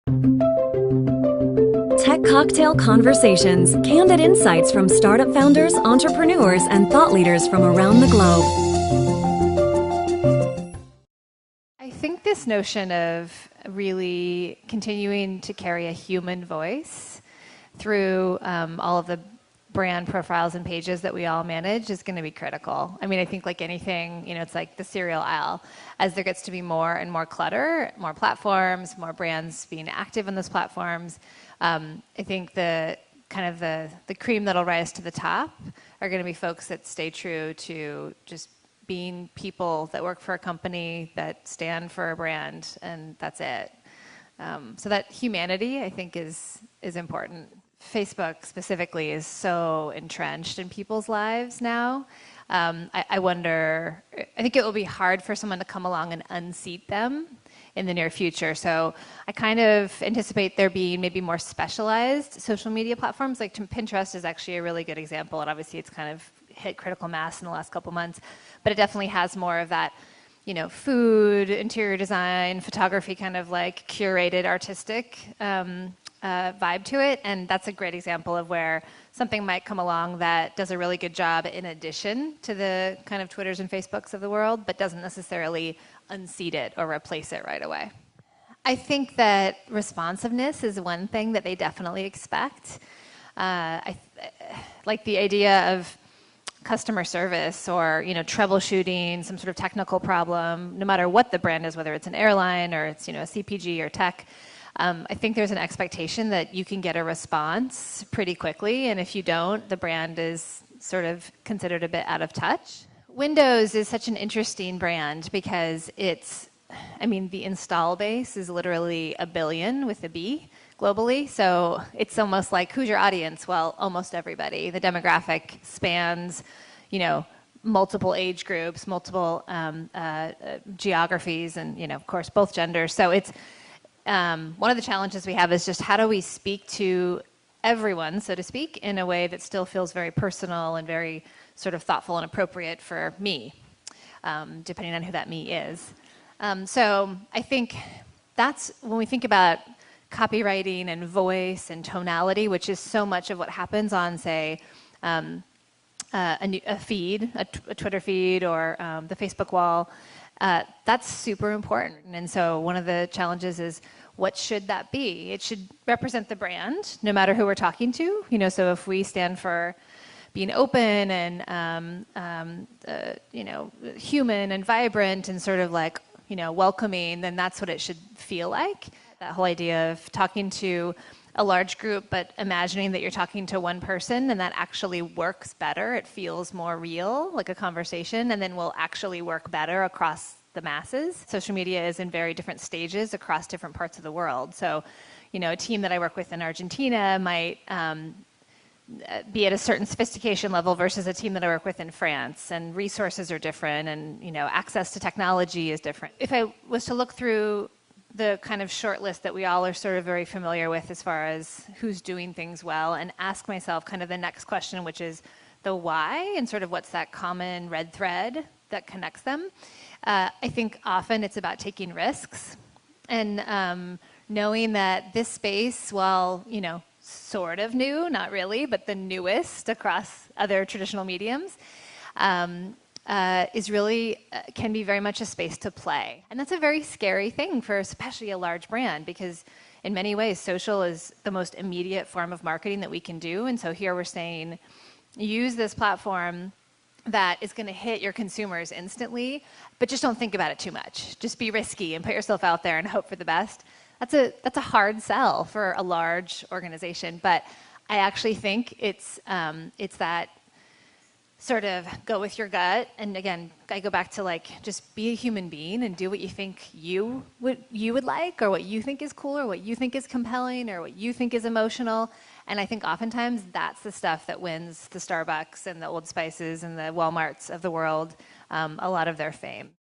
Tech Cocktail Conversations, candid insights from startup founders, entrepreneurs, and thought leaders from around the globe. I think this notion of really continuing to carry a human voice through all of the brand profiles and pages that we all manage is going to be critical. I mean, I think like anything, it's like the cereal aisle. As there gets to be more and more clutter, more platforms, more brands being active on those platforms, I think the cream that'll rise to the top are going to be folks that stay true to just being people that work for a company that stand for a brand, and that's it. So that humanity, I think, is important. Facebook specifically is so entrenched in people's lives now. I wonder, I think it will be hard for someone to come along and unseat them in the near future. So I kind of anticipate there being maybe more specialized social media platforms. Like Pinterest is actually a really good example, and obviously it's kind of hit critical mass in the last couple months, but it definitely has more of that, food, interior design, photography, kind of like curated artistic vibe to it. And that's a great example of where something might come along that does a really good job in addition to the kind of Twitters and Facebooks of the world, but doesn't necessarily unseat it or replace it right away. I think that responsiveness is one thing that they definitely expect. Like the idea of customer service or troubleshooting some sort of technical problem, no matter what the brand is, whether it's an airline or it's a CPG or tech. I think there's an expectation that you can get a response pretty quickly, and if you don't, the brand is sort of considered a bit out of touch. Windows is such an interesting brand because the install base is literally 1 billion with a B globally, so it's almost like, who's your audience? Well, almost everybody. The demographic spans, multiple age groups, multiple geographies, and of course both genders. So it's one of the challenges we have is just how do we speak to everyone, so to speak, in a way that still feels very personal and very sort of thoughtful and appropriate for me, depending on who that me is. So I think that's when we think about copywriting and voice and tonality, which is so much of what happens on, say, a feed, a Twitter feed, or the Facebook wall. That's super important. And so one of the challenges is, what should that be? It should represent the brand, no matter who we're talking to. So if we stand for being open and human and vibrant and sort of like welcoming, then that's what it should feel like. That whole idea of talking to a large group, but imagining that you're talking to one person, and that actually works better. It feels more real, like a conversation, and then will actually work better across the masses. Social media is in very different stages across different parts of the world. So, a team that I work with in Argentina might be at a certain sophistication level versus a team that I work with in France, and resources are different, and access to technology is different. If I was to look through the kind of short list that we all are sort of very familiar with as far as who's doing things well, and ask myself kind of the next question, which is the why, and sort of what's that common red thread that connects them. I think often it's about taking risks and knowing that this space, while sort of new, not really, but the newest across other traditional mediums, is really can be very much a space to play. And that's a very scary thing for especially a large brand, because in many ways social is the most immediate form of marketing that we can do. And so here we're saying, use this platform that is going to hit your consumers instantly, but just don't think about it too much. Just be risky and put yourself out there and hope for the best. That's a hard sell for a large organization, but I actually think it's that sort of go with your gut. And again, I go back to like, just be a human being and do what you think you would like, or what you think is cool, or what you think is compelling, or what you think is emotional. And I think oftentimes that's the stuff that wins the Starbucks and the Old Spices and the Walmarts of the world a lot of their fame.